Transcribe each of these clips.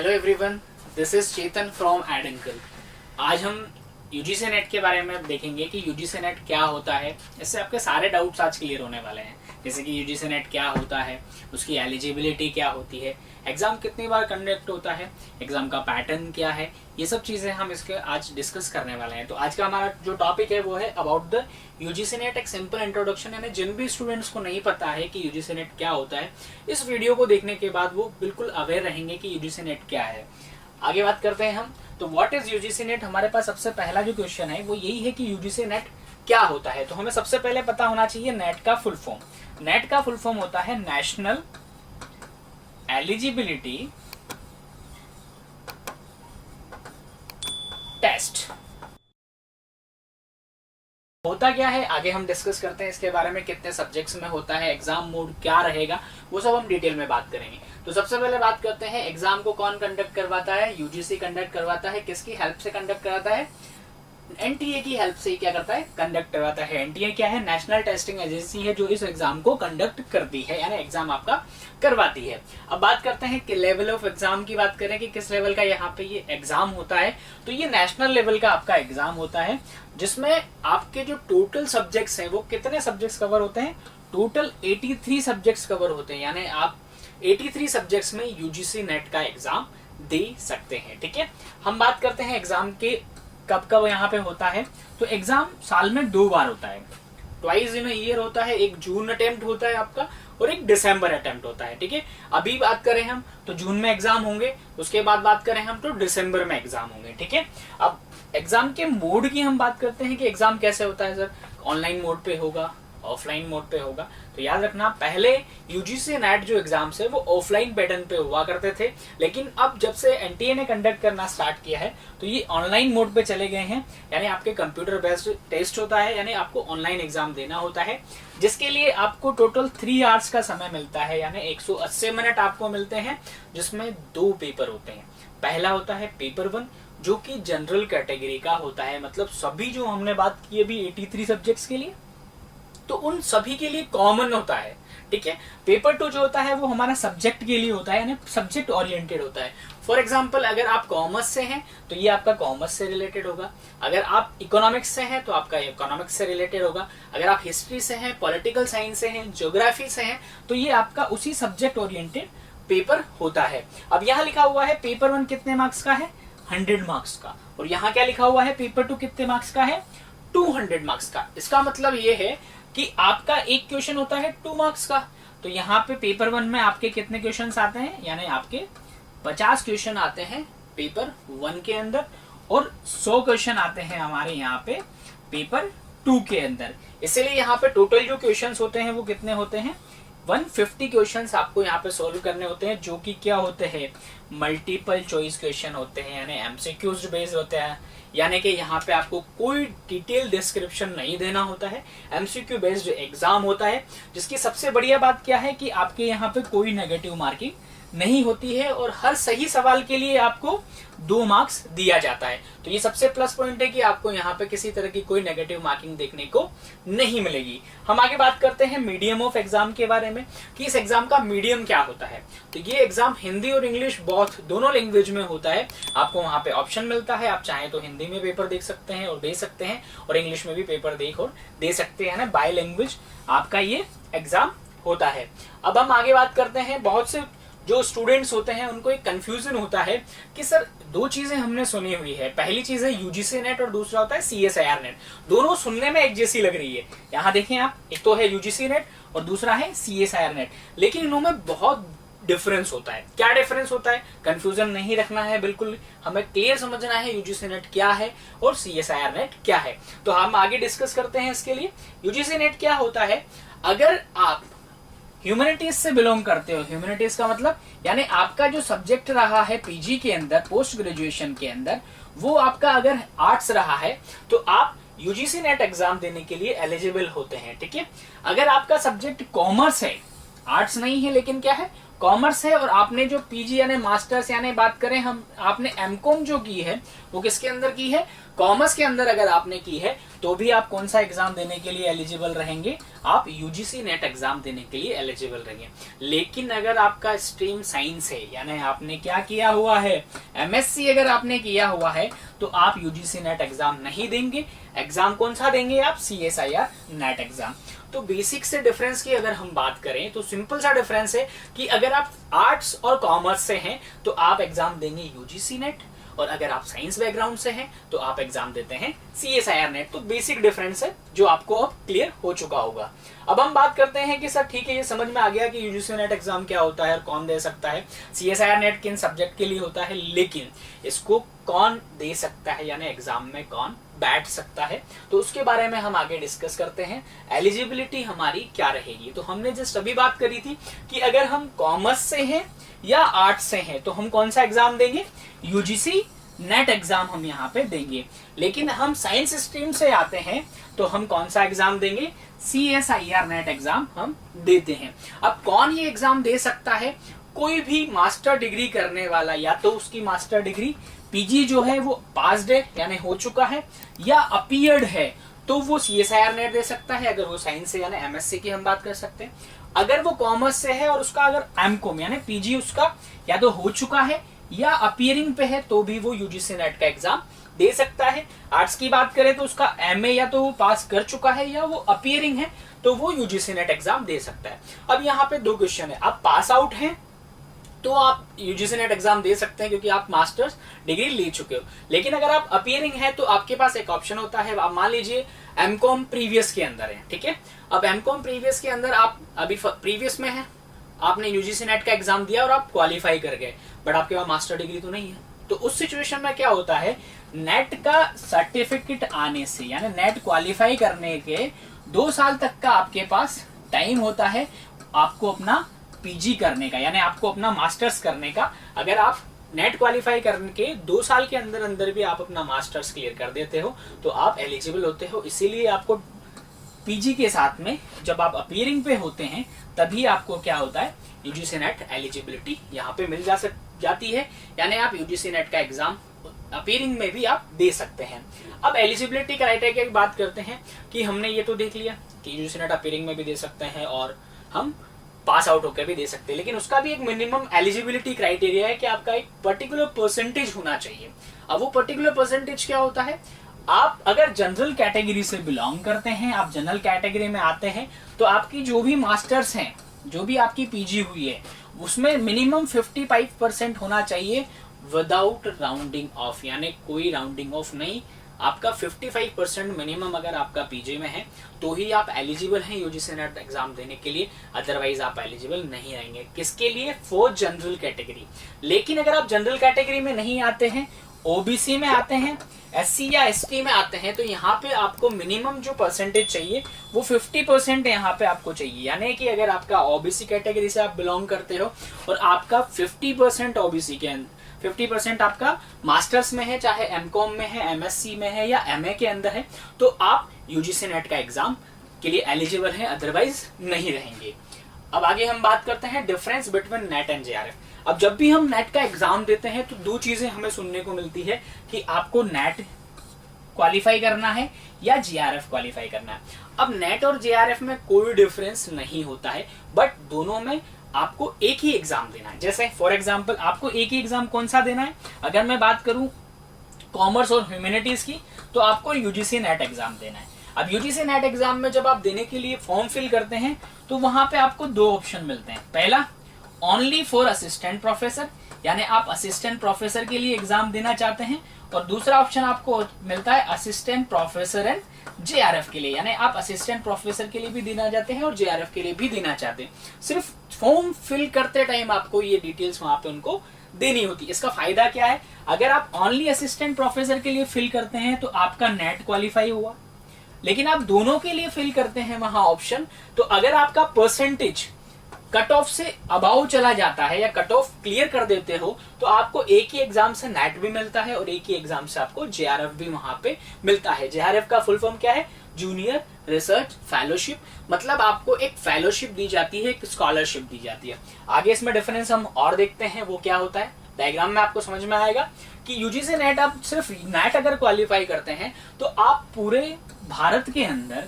Hello everyone, this is Chetan from Edankal. आज हम UGC net के बारे में देखेंगे कि यूजीसी नेट क्या होता है। इससे आपके सारे डाउट्स आज क्लियर होने वाले हैं, जैसे कि यूजीसी नेट क्या होता है, उसकी एलिजिबिलिटी क्या होती है, एग्जाम कितनी बार कंडक्ट होता है, एग्जाम का पैटर्न क्या है, ये सब चीज़ें हम इसके आज डिस्कस करने वाले हैं। तो आज का हमारा जो टॉपिक है वो है अबाउट द यूजीसी नेट, एक सिंपल इंट्रोडक्शन। यानी जिन भी स्टूडेंट्स को नहीं पता है कि यूजीसी नेट क्या होता है, इस वीडियो को देखने के बाद वो बिल्कुल अवेयर रहेंगे कि यूजीसी नेट क्या है। आगे बात करते हैं हम। तो व्हाट इज यूजीसी नेट? हमारे पास सबसे पहला जो क्वेश्चन है वो यही है कि यूजीसी नेट क्या होता है। तो हमें सबसे पहले पता होना चाहिए नेट का फुल फॉर्म। नेट का फुल फॉर्म होता है नेशनल एलिजिबिलिटी टेस्ट। होता क्या है आगे हम डिस्कस करते हैं, इसके बारे में कितने सब्जेक्ट्स में होता है, एग्जाम मोड क्या रहेगा, वो सब हम डिटेल में बात करेंगे। तो सबसे पहले बात करते हैं एग्जाम को कौन कंडक्ट करवाता है। यूजीसी कंडक्ट करवाता है। किसकी हेल्प से कंडक्ट कराता है? एनटीए की हेल्प से क्या करता है? कंडक्ट करवाता है। एनटीए क्या है? नेशनल टेस्टिंग एजेंसी है जो इस एग्जाम को कंडक्ट करती है, यानी एग्जाम आपका करवाती है। अब बात करते हैं कि लेवल ऑफ एग्जाम की बात करें कि किस लेवल का यहाँ पे ये एग्जाम होता है। तो ये नेशनल लेवल का आपका एग्जाम होता है, जिसमें आपके जो टोटल सब्जेक्ट्स हैं वो कितने सब्जेक्ट्स कवर होते हैं? टोटल 83 सब्जेक्ट्स कवर होते हैं, यानी आप 83 सब्जेक्ट्स में यूजीसी नेट का एग्जाम दे सकते हैं। ठीक है, हम बात करते हैं एग्जाम के कब कब यहाँ पे होता है। तो एग्जाम साल में 2 बार होता है, ट्वाइस इन अ ईयर होता है। एक जून अटेम्प्ट होता है आपका और एक दिसंबर अटेम्प्ट होता है। ठीक है, अभी बात करें हम तो जून में एग्जाम होंगे, उसके बाद बात करें हम तो दिसंबर में एग्जाम होंगे। ठीक है, अब एग्जाम के मोड की हम बात करते हैं कि एग्जाम कैसे होता है। सर, ऑनलाइन मोड पे होगा, ऑफलाइन मोड पे होगा। तो याद रखना, पहले यूजीसी नेट जो एग्जाम्स है वो ऑफलाइन पैटर्न पे हुआ करते थे, लेकिन अब जब से एनटीए ने कंडक्ट करना स्टार्ट किया है तो ये ऑनलाइन मोड पे चले गए हैं। यानी आपके कंप्यूटर बेस्ड टेस्ट होता है, यानी आपको ऑनलाइन एग्जाम देना होता है, जिसके लिए आपको टोटल 3 आवर्स का समय मिलता है, यानी 180 मिनट आपको मिलते हैं, जिसमें 2 पेपर होते हैं। पहला होता है पेपर 1 जो कि जनरल कैटेगरी का होता है, मतलब सभी जो हमने बात की अभी 83 सब्जेक्ट्स के लिए, तो उन सभी के लिए कॉमन होता है। ठीक है, पेपर 2 जो होता है वो हमारा सब्जेक्ट के लिए होता है, यानी सब्जेक्ट ओरिएंटेड होता है। फॉर एग्जांपल, अगर आप कॉमर्स से हैं तो ये आपका कॉमर्स से रिलेटेड होगा, अगर आप इकोनॉमिक्स से हैं तो आपका इकोनॉमिक्स से रिलेटेड होगा, अगर आप हिस्ट्री से हैं, पॉलिटिकल साइंस से हैं, ज्योग्राफी से हैं, तो ये आपका उसी सब्जेक्ट ओरिएंटेड पेपर होता है। अब यहाँ लिखा हुआ है पेपर 1 कितने मार्क्स का है? 100 मार्क्स का, और यहाँ क्या लिखा हुआ है? पेपर 2 कितने मार्क्स का है? 200 मार्क्स का। इसका मतलब ये है कि आपका एक क्वेश्चन होता है 2 मार्क्स का। तो यहाँ पे पेपर 1 में आपके कितने क्वेश्चंस आते हैं? यानी आपके 50 क्वेश्चन आते हैं पेपर 1 के अंदर, और 100 क्वेश्चन आते हैं हमारे यहाँ पे पेपर 2 के अंदर। इसलिए यहाँ पे टोटल जो क्वेश्चंस होते हैं वो कितने होते हैं? 150 क्वेश्चंस आपको यहाँ पे सोल्व करने होते हैं, जो कि क्या होते हैं? मल्टीपल चॉइस क्वेश्चन होते हैं, यानी एमसीक्यूज बेस्ड होते हैं। यानी कि यहाँ पे आपको कोई डिटेल डिस्क्रिप्शन नहीं देना होता है, एमसीक्यू बेस्ड एग्जाम होता है, जिसकी सबसे बढ़िया बात क्या है कि आपके यहाँ पे कोई नेगेटिव मार्किंग नहीं होती है, और हर सही सवाल के लिए आपको 2 मार्क्स दिया जाता है। तो ये सबसे प्लस पॉइंट है कि आपको यहाँ पे किसी तरह की कोई नेगेटिव मार्किंग देखने को नहीं मिलेगी। हम आगे बात करते हैं मीडियम ऑफ एग्जाम के बारे में कि इस एग्जाम का मीडियम क्या होता है। तो ये एग्जाम हिंदी और इंग्लिश दोनों लैंग्वेज में होता है। आपको वहाँ पे ऑप्शन मिलता है, आप चाहें तो हिंदी में पेपर देख सकते हैं और दे सकते हैं, और इंग्लिश में भी पेपर देख और दे सकते हैं, ना बाय लैंग्वेज आपका ये एग्जाम होता है। अब हम आगे बात करते हैं, बहुत से जो स्टूडेंट्स होते हैं उनको एक कंफ्यूजन होता है कि सर 2 चीजें हमने सुनी हुई है, पहली चीज है यूजीसी नेट और दूसरा होता है सीएसआईआर नेट। दोनों सुनने में एक जैसी लग रही है। यहाँ देखें आप, एक तो है यूजीसी नेट और दूसरा है सीएसआईआर नेट, लेकिन इनमें बहुत डिफरेंस होता है। क्या डिफरेंस होता है? कंफ्यूजन नहीं रखना है, बिल्कुल हमें क्लियर समझना है यूजीसी नेट क्या है और सीएसआईआर नेट क्या है। तो हम आगे डिस्कस करते हैं इसके लिए। यूजीसी नेट क्या होता है? अगर आप ह्यूमैनिटीज से बिलोंग करते हो, ह्यूमैनिटीज का मतलब यानी आपका जो सब्जेक्ट रहा है पीजी के अंदर, पोस्ट ग्रेजुएशन के अंदर, वो आपका अगर आर्ट्स रहा है तो आप यूजीसी नेट एग्जाम देने के लिए एलिजिबल होते हैं। ठीक है, अगर आपका सब्जेक्ट कॉमर्स है, आर्ट्स नहीं है लेकिन क्या है, कॉमर्स है और आपने जो पीजी यानी मास्टर्स यानी बात करें हम, आपने एमकॉम जो की है वो किसके अंदर की है, कॉमर्स के अंदर अगर आपने की है तो भी आप कौन सा एग्जाम देने के लिए एलिजिबल रहेंगे, आप यूजीसी नेट एग्जाम देने के लिए एलिजिबल रहेंगे। लेकिन अगर आपका स्ट्रीम साइंस है यानी आपने क्या किया हुआ है, एमएससी अगर आपने किया हुआ है तो आप यूजीसी नेट एग्जाम नहीं देंगे। एग्जाम कौन सा देंगे आप, सीएसआईआर नेट एग्जाम। तो बेसिक से डिफरेंस की अगर हम बात करें तो सिंपल सा डिफरेंस है कि अगर आप आर्ट्स और कॉमर्स से हैं तो आप एग्जाम देंगे यूजीसी नेट, और अगर आप साइंस बैकग्राउंड से हैं तो आप एग्जाम देते हैं सीएसआईआर नेट। तो बेसिक डिफरेंस है जो आपको अब क्लियर हो चुका होगा। अब हम बात करते हैं कि सर ठीक है, ये समझ में आ गया कि यूजीसी नेट एग्जाम क्या होता है और कौन दे सकता है, सीएसआईआर नेट किन सब्जेक्ट के लिए होता है, लेकिन इसको कौन दे सकता है यानी एग्जाम में कौन बैठ सकता है, तो उसके बारे में हम आगे डिस्कस करते हैं। एलिजिबिलिटी हमारी क्या रहेगी, तो हमने जस्ट अभी बात करी थी कि अगर हम कॉमर्स से हैं या आर्ट्स से हैं तो हम कौन सा एग्जाम देंगे, यूजीसी नेट एग्जाम हम यहाँ पे देंगे। लेकिन हम साइंस स्ट्रीम से आते हैं तो हम कौन सा एग्जाम देंगे, सीएसआईआर नेट एग्जाम हम देते हैं। अब कौन ये एग्जाम दे सकता है, कोई भी मास्टर डिग्री करने वाला, या तो उसकी मास्टर डिग्री पीजी जो है वो पास्ड है यानी हो चुका है, या अपीयर्ड है तो वो सीएसआईआर नेट दे सकता है। अगर वो साइंस से यानी एमएससी की हम बात कर सकते हैं। अगर वो कॉमर्स से है और उसका अगर एमकॉम यानी पीजी उसका या तो हो चुका है या अपीयरिंग पे है तो भी वो यूजीसी नेट का एग्जाम दे सकता है। आर्ट्स की बात करें तो उसका एमए या तो वो पास कर चुका है या वो अपीयरिंग है तो वो यूजीसी नेट एग्जाम दे सकता है। अब यहाँ पे दो क्वेश्चन है, आप पास आउट हैं तो आप यूजीसी नेट एग्जाम दे सकते हैं क्योंकि आप मास्टर्स डिग्री ले चुके हो। लेकिन अगर आप अपीयरिंग है तो आपके पास एक ऑप्शन होता है, आप मान लीजिए एमकॉम प्रीवियस के अंदर है, ठीक है। अब एमकॉम प्रीवियस के अंदर आप अभी प्रीवियस में है, आपने यूजीसी नेट का एग्जाम दिया और आप क्वालिफाई कर गए, बट आपके पास मास्टर डिग्री तो नहीं है। तो उस सिचुएशन में क्या होता है, नेट का सर्टिफिकेट आने से यानी नेट क्वालिफाई करने के 2 साल तक का आपके पास टाइम होता है आपको अपना पीजी करने का यानी आपको अपना मास्टर्स करने का। अगर आप नेट क्वालिफाई करने के 2 साल के अंदर अंदर भी आप अपना मास्टर्स क्लियर कर देते हो तो आप एलिजिबल होते हो। इसीलिए आपको पीजी के साथ में जब आप अपीयरिंग पे होते हैं तभी आपको क्या होता है, यूजीसी नेट एलिजिबिलिटी यहाँ पे मिल जाती है, यानी आप यूजीसी नेट का एग्जाम अपीयरिंग में भी आप दे सकते हैं। अब एलिजिबिलिटी क्राइटेरिया की बात करते हैं कि हमने ये तो देख लिया कि यूजीसी नेट अपीयरिंग में भी दे सकते हैं और हम पास आउट होकर भी दे सकते हैं, लेकिन उसका भी एक मिनिमम एलिजिबिलिटी क्राइटेरिया है कि आपका एक पर्टिकुलर परसेंटेज होना चाहिए। अब वो पर्टिकुलर परसेंटेज क्या होता है, आप अगर जनरल कैटेगरी से बिलोंग करते हैं, आप जनरल कैटेगरी में आते हैं तो आपकी जो भी मास्टर्स हैं, जो भी आपकी पीजी हुई है उसमें मिनिमम 55% होना चाहिए विदाउट राउंडिंग ऑफ, यानी कोई राउंडिंग ऑफ नहीं। आपका 55% मिनिमम अगर आपका पीजी में है तो ही आप एलिजिबल हैं यूजीसी नेट एग्जाम देने के लिए, अदरवाइज आप एलिजिबल नहीं रहेंगे। किसके लिए, फॉर जनरल कैटेगरी। लेकिन अगर आप जनरल कैटेगरी में नहीं आते हैं, ओबीसी में आते हैं, एससी या एसटी में आते हैं, तो यहाँ पे आपको मिनिमम जो परसेंटेज चाहिए वो 50% यहाँ पे आपको चाहिए। यानी कि अगर आपका ओबीसी कैटेगरी से आप बिलोंग करते हो और आपका 50% ओबीसी के 50% आपका मास्टर्स में है, चाहे एमकॉम में है, एमएससी में है या एमए के अंदर है, तो आप यूजीसी नेट का एग्जाम के लिए एलिजिबल हैं, अदरवाइज नहीं रहेंगे। अब आगे हम बात करते हैं difference between net and JRF. अब जब भी हम नेट का एग्जाम देते हैं तो 2 चीजें हमें सुनने को मिलती है कि आपको नेट क्वालिफाई करना है या जेआरएफ क्वालिफाई करना है। अब नेट और जेआरएफ में कोई डिफरेंस नहीं होता है, बट दोनों में आपको एक ही एग्जाम देना है। जैसे फॉर एग्जांपल आपको एक ही एग्जाम कौन सा देना है, अगर मैं बात करूं कॉमर्स और ह्यूमैनिटीज की तो आपको यूजीसी नेट एग्जाम देना है। अब यूजीसी नेट एग्जाम में जब आप देने के लिए फॉर्म फिल करते हैं तो वहां पे आपको 2 ऑप्शन मिलते हैं। पहला, ओनली फॉर असिस्टेंट प्रोफेसर, यानी आप असिस्टेंट प्रोफेसर के लिए एग्जाम देना चाहते हैं, और दूसरा ऑप्शन आपको मिलता है असिस्टेंट प्रोफेसर एंड जेआरएफ के लिए, यानी आप असिस्टेंट प्रोफेसर के लिए भी देना चाहते हैं और जेआरएफ के लिए भी देना चाहते हैं। सिर्फ फॉर्म फिल करते टाइम आपको ये डिटेल्स वहां पे उनको देनी होती है। इसका फायदा क्या है, अगर आप ओनली असिस्टेंट प्रोफेसर के लिए फिल करते हैं तो आपका नेट क्वालिफाई हुआ, लेकिन आप दोनों के लिए फिल करते हैं वहां ऑप्शन, तो अगर आपका परसेंटेज कट ऑफ से अबाउ चला जाता है या कट ऑफ क्लियर कर देते हो तो आपको एक ही एग्जाम से नेट भी मिलता है और एक ही एग्जाम से आपको जेआरएफ भी वहां पे मिलता है। जेआरएफ का फुल फॉर्म क्या है, जूनियर रिसर्च फेलोशिप, मतलब आपको एक फेलोशिप दी जाती है, एक स्कॉलरशिप दी जाती है। आगे इसमें डिफरेंस हम और देखते हैं वो क्या होता है, डायग्राम में आपको समझ में आएगा कि यूजीसी नेट, आप सिर्फ नेट अगर क्वालिफाई करते हैं तो आप पूरे भारत के अंदर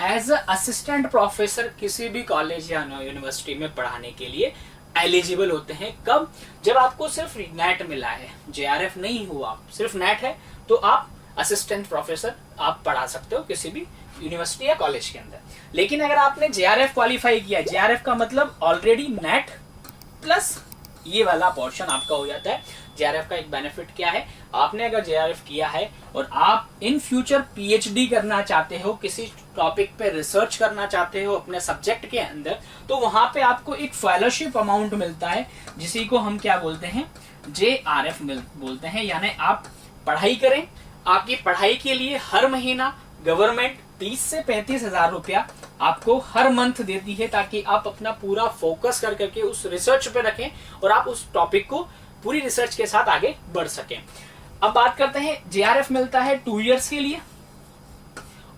एज अ असिस्टेंट प्रोफेसर किसी भी कॉलेज या यूनिवर्सिटी में पढ़ाने के लिए एलिजिबल होते हैं। कब? जब आपको सिर्फ नेट मिला है, जेआरएफ नहीं हुआ, सिर्फ नेट है, तो आप असिस्टेंट प्रोफेसर आप पढ़ा सकते हो किसी भी यूनिवर्सिटी या कॉलेज के अंदर। लेकिन अगर आपने जेआरएफ क्वालिफाई किया, जेआरएफ का मतलब ऑलरेडी नेट प्लस ये वाला पोर्शन आपका हो जाता है। जेआरएफ का एक बेनिफिट क्या है, आपने अगर जेआरएफ किया है और आप इन फ्यूचर पीएचडी करना चाहते हो, किसी टॉपिक पे रिसर्च करना चाहते हो अपने सब्जेक्ट के अंदर, तो वहां पे आपको एक फेलोशिप अमाउंट मिलता है, जिसी को हम क्या बोलते हैं, जेआरएफ बोलते हैं। यानी आप पढ़ाई करें, आपकी पढ़ाई के लिए हर महीना गवर्नमेंट 30 से 35 हजार रुपया आपको हर मंथ देती है, ताकि आप अपना पूरा फोकस कर करके उस रिसर्च पे रखें और आप उस टॉपिक को पूरी रिसर्च के साथ आगे बढ़ सकें। अब बात करते हैं, जेआरएफ मिलता है 2 इयर्स के लिए।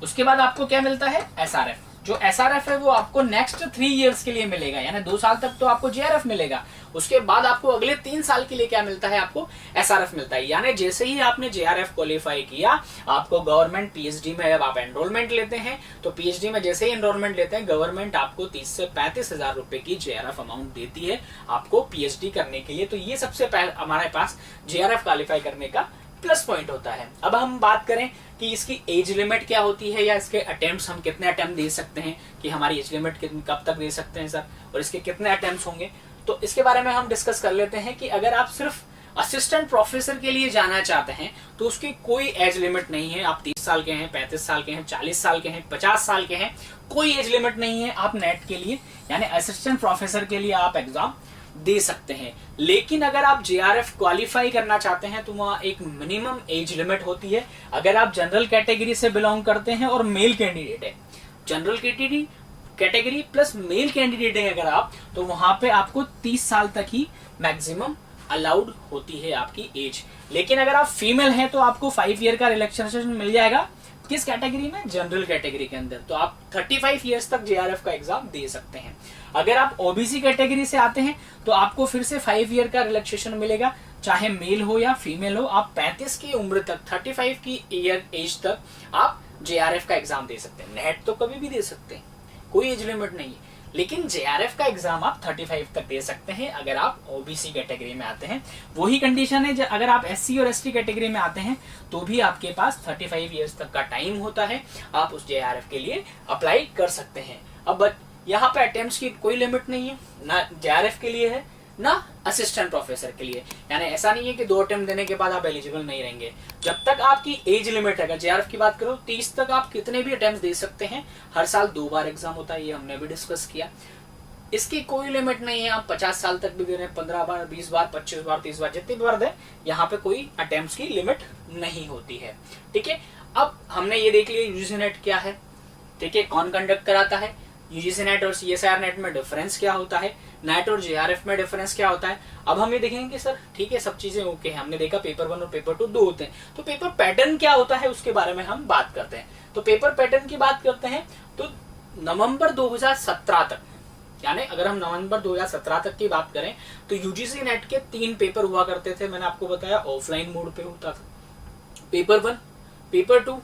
उसके बाद आपको क्या मिलता है, एसआरएफ। जो एसआरएफ है वो आपको नेक्स्ट 3 इयर्स के लिए मिलेगा, यानी 2 साल तक तो आपको जेआरएफ मिलेगा। उसके बाद आपको अगले 3 साल के लिए क्या मिलता है, आपको एसआरएफ मिलता है। यानी जैसे ही आपने जेआरएफ क्वालिफाई किया, आपको गवर्नमेंट पीएचडी में जब आप एनरोलमेंट लेते हैं, तो पीएचडी में जैसे ही एनरोलमेंट लेते हैं, गवर्नमेंट आपको 30 से 35 हजार रुपए की जेआरएफ अमाउंट देती है आपको पीएचडी करने के लिए। तो ये सबसे पहले हमारे पास जेआरएफ क्वालिफाई करने का प्लस पॉइंट होता है। अब हम बात करें कि इसकी एज लिमिट क्या होती है, या इसके अटेम्प्ट्स, हम कितने अटेम्प्ट दे सकते हैं, कि हमारी एज लिमिट कब तक दे सकते हैं सर, और इसके कितने अटेम्प्ट्स होंगे। तो इसके बारे में हम डिस्कस कर लेते हैं कि अगर आप सिर्फ असिस्टेंट प्रोफेसर के लिए जाना चाहते हैं तो उसकी कोई एज लिमिट नहीं है। आप 30 साल के हैं, 35 साल के हैं, 40 साल के हैं, 50 साल के हैं, कोई एज लिमिट नहीं है। आप नेट के लिए यानी असिस्टेंट प्रोफेसर के लिए आप एग्जाम दे सकते हैं। लेकिन अगर आप जेआरएफ क्वालिफाई करना चाहते हैं तो वहां एक मिनिमम एज लिमिट होती है। अगर आप जनरल कैटेगरी से बिलोंग करते हैं और मेल कैंडिडेट है, general category plus male candidate है अगर आप, तो वहां पे आपको 30 साल तक ही मैक्सिमम अलाउड होती है आपकी एज। लेकिन अगर आप फीमेल हैं तो आपको 5 ईयर का रिलैक्सेशन मिल जाएगा। किस कैटेगरी में? जनरल कैटेगरी के अंदर। तो आप 35 इयर्स तक जेआरएफ का एग्जाम दे सकते हैं। अगर आप ओबीसी कैटेगरी से आते हैं तो आपको फिर से 5 ईयर का रिलैक्सेशन मिलेगा, चाहे मेल हो या फीमेल हो। आप 35 की उम्र तक, 35 की ईयर एज तक आप जेआरएफ का एग्जाम दे सकते हैं। नेट तो कभी भी दे सकते हैं, कोई एज लिमिट नहीं है। लेकिन जेआरएफ का एग्जाम आप 35 तक दे सकते हैं अगर आप ओबीसी कैटेगरी में आते हैं। वही कंडीशन है अगर आप एससी और एसटी कैटेगरी में आते हैं तो भी आपके पास 35 इयर्स तक का टाइम होता है, आप उस जेआरएफ के लिए अप्लाई कर सकते हैं। अब यहाँ पे अटेम्प्ट्स की कोई लिमिट नहीं है, ना जेआरएफ के लिए है ना असिस्टेंट प्रोफेसर के लिए। यानी ऐसा नहीं है कि 2 अटेम्प्ट देने के बाद आप एलिजिबल नहीं रहेंगे। जब तक आपकी एज लिमिट है, अगर जेआरएफ की बात करो 30 तक आप कितने भी अटेम्प्ट दे सकते हैं। हर साल 2 बार एग्जाम होता है, ये हमने भी डिस्कस किया। इसकी कोई लिमिट नहीं है, आप 50 साल तक भी दे रहे हैं, 15 बार, 20 बार, 25 बार, 30 बार, जितनी बार दे, यहाँ पे कोई अटेम्प्ट्स की लिमिट नहीं होती है। ठीक है, अब हमने ये देख लिया यूजीसी नेट क्या है, ठीक है, कौन कंडक्ट कराता है, यूजीसी नेट और सीएसआईआर नेट में डिफरेंस क्या होता है, नेट और जेआरएफ में डिफरेंस क्या होता है। अब हम ये देखेंगे कि सर ठीक है सब चीजें ओके है, हमने देखा पेपर 1 और पेपर 2 दो होते हैं, तो पेपर पैटर्न क्या होता है उसके बारे में हम बात करते हैं। तो पेपर पैटर्न की बात करते हैं तो नवंबर 2017 तक, यानी अगर हम नवंबर 2017 तक की बात करें तो यूजीसी नेट के 3 पेपर हुआ करते थे। मैंने आपको बताया ऑफलाइन मोड पे होता था, पेपर 1, पेपर 2,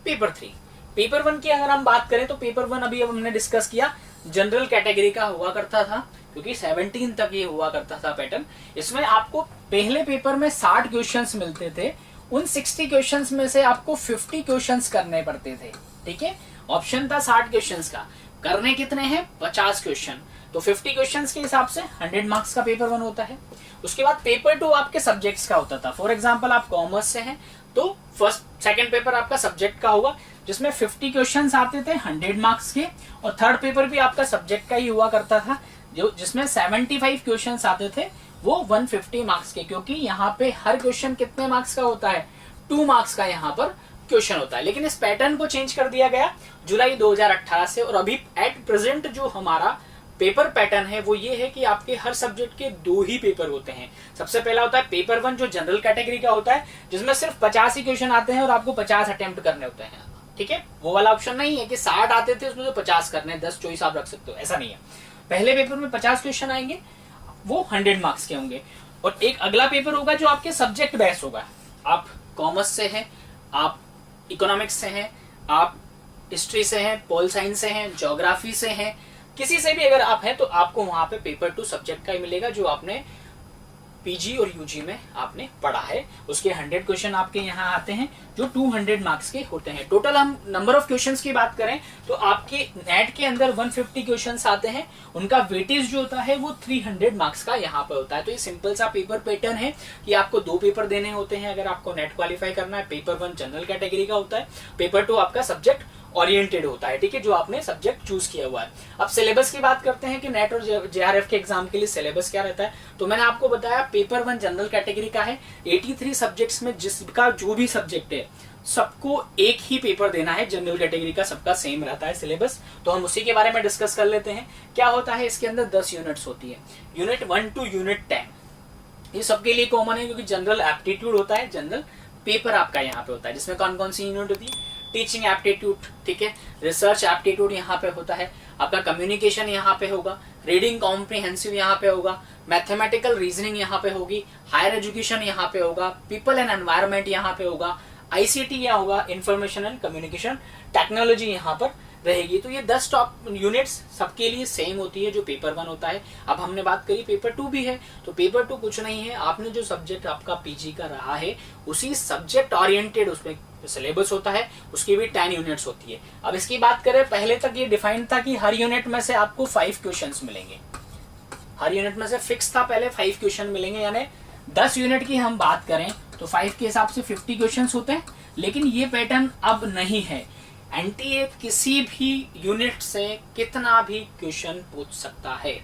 पेपर 3। पेपर 1 की अगर हम बात करें तो पेपर 1 अभी अब हमने डिस्कस किया, जनरल कैटेगरी का हुआ करता था, क्योंकि 17 तक ये हुआ करता था पैटर्न। इसमें आपको पहले पेपर में 60 क्वेश्चंस मिलते थे, उन 60 क्वेश्चंस में से आपको 50 क्वेश्चंस करने पड़ते थे। ठीक है, ऑप्शन था 60 क्वेश्चंस का, करने कितने हैं 50 क्वेश्चन, तो 50 क्वेश्चंस के हिसाब से 100 मार्क्स का पेपर 1 होता है। उसके बाद पेपर 2 आपके सब्जेक्ट्स का होता था। फॉर एग्जांपल आप कॉमर्स से हैं तो सेकंड पेपर आपका सब्जेक्ट का होगा, जिसमें 50 क्वेश्चंस आते थे 100 मार्क्स के, और थर्ड पेपर भी आपका सब्जेक्ट का ही हुआ करता था, जिसमें 75 क्वेश्चंस आते थे, वो 150 मार्क्स के, क्योंकि यहाँ पे हर क्वेश्चन कितने मार्क्स का होता है, 2 मार्क्स का यहाँ पर क्वेश्चन होता है। लेकिन इस पैटर्न को चेंज कर दिया गया जुलाई 2018 से, और अभी एट प्रेजेंट जो हमारा पेपर पैटर्न है वो ये है कि आपके हर सब्जेक्ट के 2 ही पेपर होते हैं। सबसे पहला होता है पेपर 1 जो जनरल कैटेगरी का होता है, जिसमें सिर्फ 50 ही क्वेश्चन आते हैं और आपको 50 अटेम्प्ट करने होते हैं। ठीक है, वो वाला ऑप्शन नहीं है कि 60 आते थे उसमें से 50 करने हैं, 10 चॉइस आप रख सकते हो, ऐसा नहीं है। पहले पेपर में 50 क्वेश्चन आएंगे, वो 100 मार्क्स के होंगे। और एक अगला पेपर होगा जो आपके सब्जेक्ट बेस्ड होगा। आप कॉमर्स से हैं, आप इकोनॉमिक्स से हैं, आप हिस्ट्री से हैं, पोल साइंस से हैं, ज्योग्राफी से हैं, किसी से भी अगर आप हैं तो आपको वहां पे पेपर 2 सब्जेक्ट का ही मिलेगा जो आपने पीजी और यूजी में आपने पढ़ा है। उसके 100 क्वेश्चन आपके यहाँ आते हैं जो 200 मार्क्स के होते हैं। टोटल हम नंबर ऑफ क्वेश्चंस की बात करें तो आपके नेट के अंदर 150 क्वेश्चंस आते हैं, उनका वेटेज जो होता है वो 300 मार्क्स का यहाँ पे होता है। तो ये सिंपल सा पेपर पैटर्न है कि आपको 2 पेपर देने होते हैं अगर आपको नेट क्वालिफाई करना है। पेपर 1 जनरल कैटेगरी का होता है, पेपर 2 आपका सब्जेक्ट ओरिएंटेड होता है, ठीक है, जो आपने सब्जेक्ट चूज किया हुआ है। अब सिलेबस की बात करते हैं कि नेट और जेआरएफ के एग्जाम के लिए सिलेबस क्या रहता है। तो मैंने आपको बताया पेपर 1 जनरल कैटेगरी का है, 83 सब्जेक्ट्स में जिसका जो भी सब्जेक्ट है सबको एक ही पेपर देना है। जनरल कैटेगरी का सबका सेम रहता है सिलेबस, तो हम उसी के बारे में डिस्कस कर लेते हैं। क्या होता है इसके अंदर 10 यूनिट्स होती है, यूनिट 1 टू यूनिट 10 ये सबके लिए कॉमन है क्योंकि जनरल एप्टीट्यूड होता है, जनरल पेपर आपका यहाँ पे होता है जिसमें कौन कौन सी यूनिट होती है, टीचिंग एप्टीट्यूड, ठीक है, रिसर्च एप्टीट्यूड यहाँ पे होता है, आपका कम्युनिकेशन यहाँ पे होगा, रीडिंग कॉम्प्रिहेंसिव यहाँ पे होगा, मैथमेटिकल रीजनिंग यहाँ पे होगी, हायर एजुकेशन यहाँ पे होगा, पीपल एंड एनवायरनमेंट यहाँ पे होगा, आईसीटी यहाँ होगा, इंफॉर्मेशन एंड कम्युनिकेशन टेक्नोलॉजी यहाँ पर रहेगी। तो ये 10 टॉप यूनिट्स सबके लिए सेम होती है जो पेपर 1 होता है। अब हमने बात करी पेपर 2 भी है, तो पेपर 2 कुछ नहीं है, आपने जो सब्जेक्ट आपका पीजी का रहा है उसी सब्जेक्ट ओरिएंटेड उसमें सिलेबस होता है, उसकी भी 10 यूनिट्स होती है। अब इसकी बात करें, पहले तक ये डिफाइंड था कि हर यूनिट में से आपको 5 क्वेश्चंस मिलेंगे, हर यूनिट में से फिक्स था पहले 5 क्वेश्चन मिलेंगे, यानी 10 यूनिट की हम बात करें तो 5 के हिसाब से 50 क्वेश्चंस होते हैं। लेकिन ये पैटर्न अब नहीं है, एनटीए किसी भी यूनिट से कितना भी क्वेश्चन पूछ सकता है।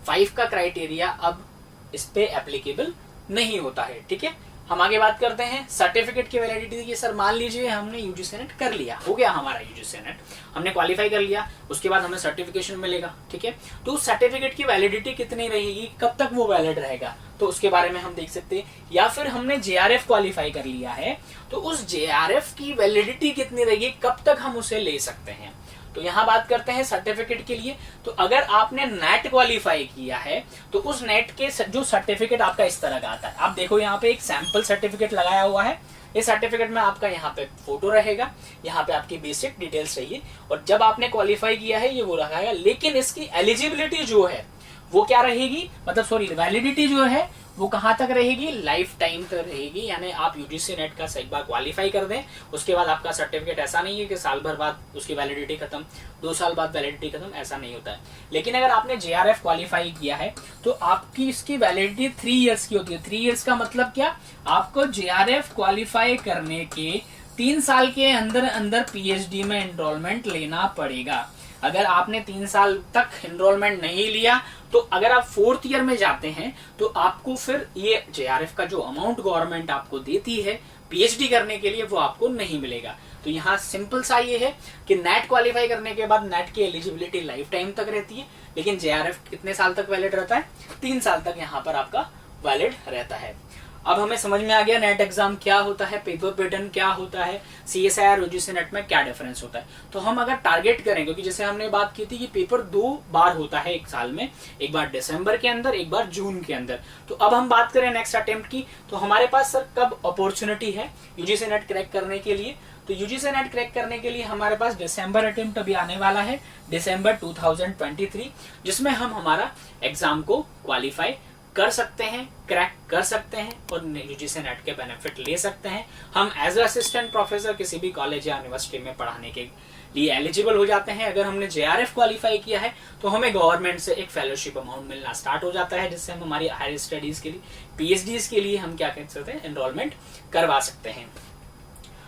5 का क्राइटेरिया अब इस पे एप्लीकेबल नहीं होता है, ठीक है। हम आगे बात करते हैं सर्टिफिकेट की वैलिडिटी की। सर मान लीजिए हमने यूजीसी नेट कर लिया, हो गया हमारा यूजीसी नेट, हमने क्वालिफाई कर लिया, उसके बाद हमें सर्टिफिकेशन मिलेगा, ठीक है। तो उस सर्टिफिकेट की वैलिडिटी कितनी रहेगी, कब तक वो वैलिड रहेगा, तो उसके बारे में हम देख सकते हैं। या फिर हमने जेआरएफ क्वालिफाई कर लिया है तो उस जेआरएफ की वैलिडिटी कितनी रहेगी, कब तक हम उसे ले सकते हैं। तो यहाँ बात करते हैं सर्टिफिकेट के लिए। तो अगर आपने नेट क्वालिफाई किया है तो उस नेट के जो सर्टिफिकेट आपका इस तरह का आता है, आप देखो यहाँ पे एक सैंपल सर्टिफिकेट लगाया हुआ है। इस सर्टिफिकेट में आपका यहाँ पे फोटो रहेगा, यहाँ पे आपकी बेसिक डिटेल्स रहिए, और जब आपने क्वालिफाई किया है ये वो लगाएगा। लेकिन इसकी एलिजिबिलिटी जो है वो क्या रहेगी, मतलब सॉरी वैलिडिटी जो है वो कहाँ तक रहेगी, लाइफ टाइम तक रहेगी। यानी आप यूजीसी नेट का एक बार क्वालिफाई कर दें, उसके बाद आपका सर्टिफिकेट ऐसा नहीं है कि साल भर बाद उसकी वैलिडिटी खत्म, 2 साल बाद वैलिडिटी खत्म, ऐसा नहीं होता है। लेकिन अगर आपने जेआरएफ क्वालिफाई किया है तो आपकी इसकी वैलिडिटी 3 इयर्स की होती है। 3 इयर्स का मतलब क्या, आपको जेआरएफ क्वालिफाई करने के 3 साल के अंदर अंदर पीएचडी में एनरोलमेंट लेना पड़ेगा। अगर आपने 3 साल तक एनरोलमेंट नहीं लिया तो अगर आप 4th ईयर में जाते हैं तो आपको फिर ये जेआरएफ का जो अमाउंट गवर्नमेंट आपको देती है पीएचडी करने के लिए वो आपको नहीं मिलेगा। तो यहाँ सिंपल सा ये है कि नेट क्वालिफाई करने के बाद नेट की एलिजिबिलिटी लाइफ टाइम तक रहती है, लेकिन जेआरएफ कितने साल तक वैलिड रहता है, 3 साल तक यहाँ पर आपका वैलिड रहता है। अब हमें समझ में आ गया नेट एग्जाम क्या होता है, पेपर पैटर्न क्या होता है, सीएसआईआर यूजीसी नेट में क्या डिफरेंस होता है। तो हम अगर टारगेट करें, क्योंकि जैसे हमने बात की थी कि पेपर 2 बार होता है एक साल में, एक बार दिसंबर के अंदर, एक बार जून के अंदर। तो अब हम बात करें नेक्स्ट अटेम्प्ट की, तो हमारे पास सर कब अपॉर्चुनिटी है यूजीसी नेट क्रैक करने के लिए। तो यूजीसी नेट क्रैक करने के लिए हमारे पास दिसंबर अटेम्प्ट अभी आने वाला है, दिसंबर 2023, जिसमें हम हमारा एग्जाम को क्वालिफाई कर सकते हैं, क्रैक कर सकते हैं और यूजीसी नेट के बेनिफिट ले सकते हैं। हम एज अ असिस्टेंट प्रोफेसर किसी भी कॉलेज या यूनिवर्सिटी में पढ़ाने के लिए एलिजिबल हो जाते हैं। अगर हमने जेआरएफ क्वालिफाई किया है तो हमें गवर्नमेंट से एक फेलोशिप अमाउंट मिलना स्टार्ट हो जाता है, जिससे हम हमारी हायर स्टडीज के लिए, पीएचडीज के लिए हम क्या कर सकते हैं, एनरोलमेंट करवा सकते हैं।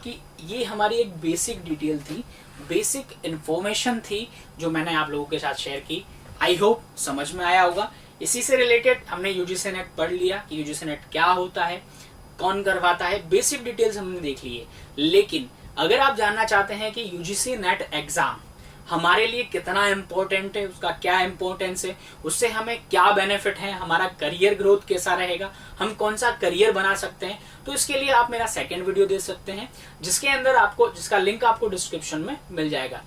कि ये हमारी एक बेसिक डिटेल थी, बेसिक इंफॉर्मेशन थी जो मैंने आप लोगों के साथ शेयर की। आई होप समझ में आया होगा। इसी से रिलेटेड हमने यूजीसी नेट पढ़ लिया कि यूजीसी नेट क्या होता है, कौन करवाता है, बेसिक डिटेल्स हमने देख ली है। लेकिन अगर आप जानना चाहते हैं कि यूजीसी नेट एग्जाम हमारे लिए कितना इम्पोर्टेंट है, उसका क्या इम्पोर्टेंस है, उससे हमें क्या बेनिफिट है, हमारा करियर ग्रोथ कैसा रहेगा, हम कौन सा करियर बना सकते हैं। तो इसके लिए आप मेरा सेकंड वीडियो देख सकते हैं जिसके अंदर आपको, जिसका लिंक आपको डिस्क्रिप्शन में मिल जाएगा।